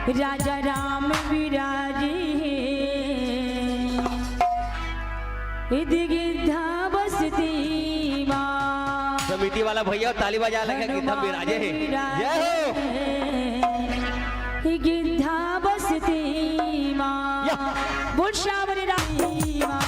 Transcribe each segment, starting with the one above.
राजा राम विराजे गिद्धा बसती माँ। समिति वाला भैया ताली बजा लगे गिद्धा विराजे जय हो। गिद्धा बसती माँ बोल श्यावरी रानी माँ।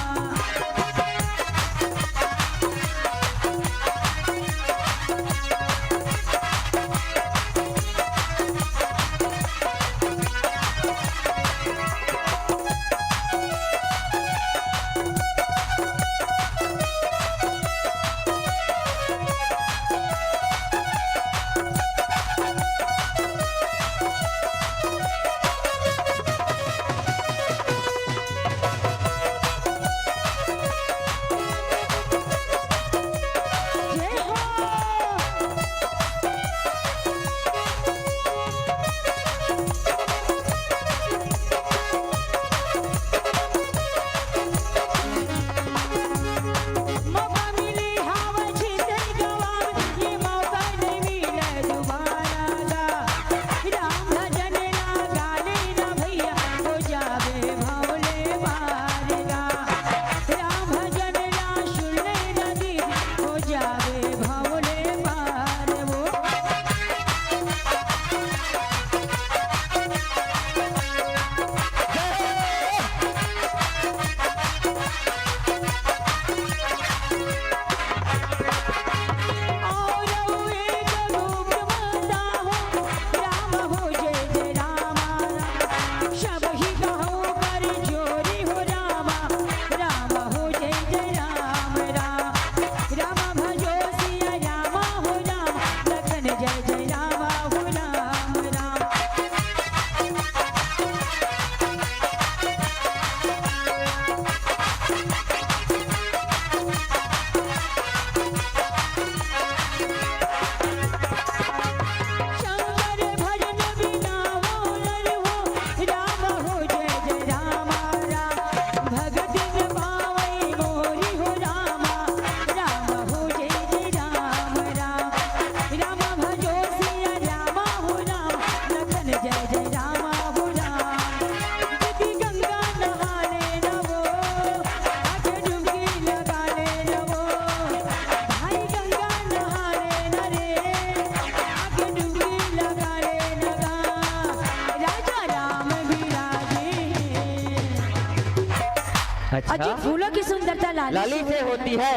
अच्छा फूलों की सुंदरता लाली से होती है।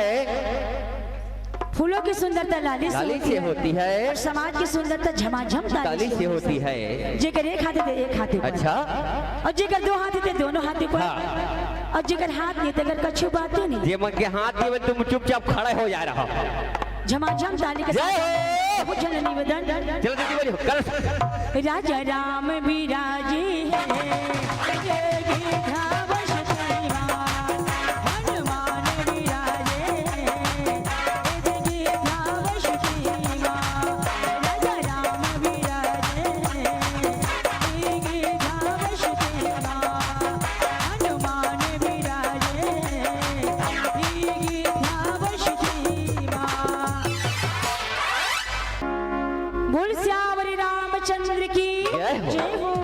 फूलों की सुंदरता लाली से होती है और समाज की सुंदरता झमाझम ताली से होती है। जेकर एक हाथे दे एक हाथे पर। अच्छा और जेकर दो हाथे दे दोनों हाथे पर। हाँ। और जेकर हाथ नहीं तेकर कछु बात नहीं। जे मन के हाथ में तुम चुपचाप खड़े हो जा रहा झमाझम ताली के जय हो चल निवेदन चलो जल्दी बोलिए कर राजा राम विराजे बोल श्यावरी रामचंद्र की जय हो।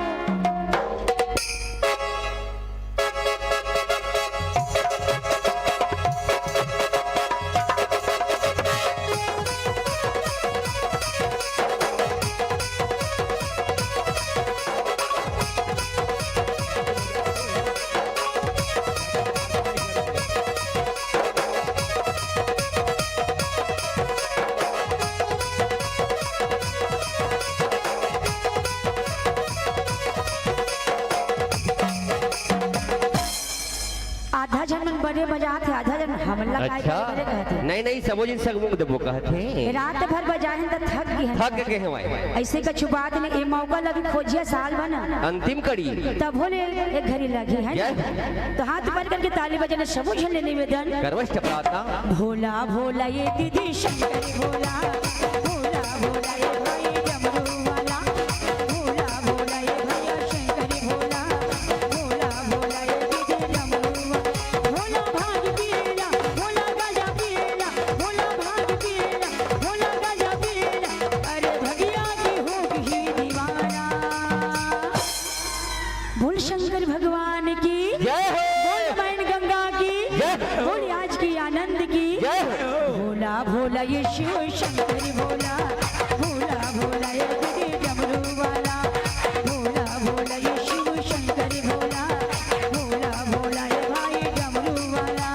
आधा जन मन बड़े बजाते आधा जन हमला अच्छा नहीं नहीं समझ सकूं देबो कहते रात भर बजाहन त थक गए हैं भाई ऐसे का छुबात ने ए मौका लगी खोजिया साल बना अंतिम कड़ी तब बोले एक घड़ी लगी है तो हाथ पकड़ करके ताली बजाने सब झलने निवेदन करवश टपराता भोला भोला ये दीदी शंकर भोला भोला भोला ये भाई डमरू वाला भोला भोला ये भैया शंकर भोला भोला भोला ये दीदी डमरू भोला भाग पिएला भोला गाजा पिएला भोला भाग पिएला भोला गाजा पिएला अरे भगिया की होगी दीवाना ये शिव शंकर भोला भोला भोला ये दीदी डमरू वाला भोला भोला ये शिव शंकर भोला भोला भोला ये भाई डमरू वाला।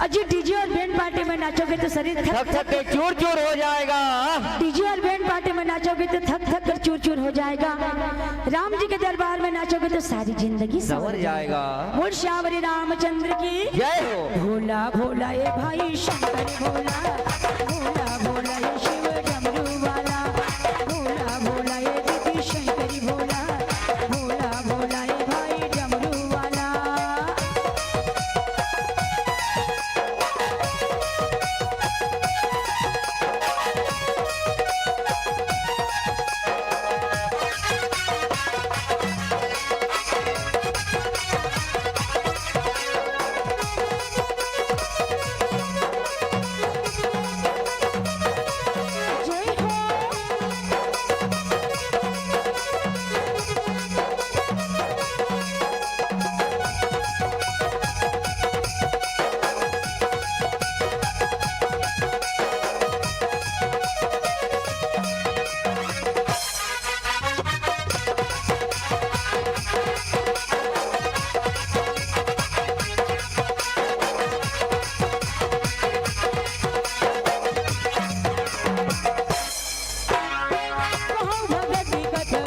अजी डीजे और बैंड पार्टी में नाचोगे तो शरीर थक थक के चूर चूर हो जाएगा। डीजे और बैंड पार्टी में नाचोगे तो थक थक कर चूर चूर हो जाएगा। राम जी के दरबार में नाचोगे तो सारी जिंदगी संवर जाएगा। बोल श्यावरी रामचंद्र की जय हो। भोला भोला ये भाई शंकर भोला भोला भोला ये शिव डमरू वाला भोला भोला ये दीदी शंकरी भोला भोला भोला ये भाई डमरू वाला। भगत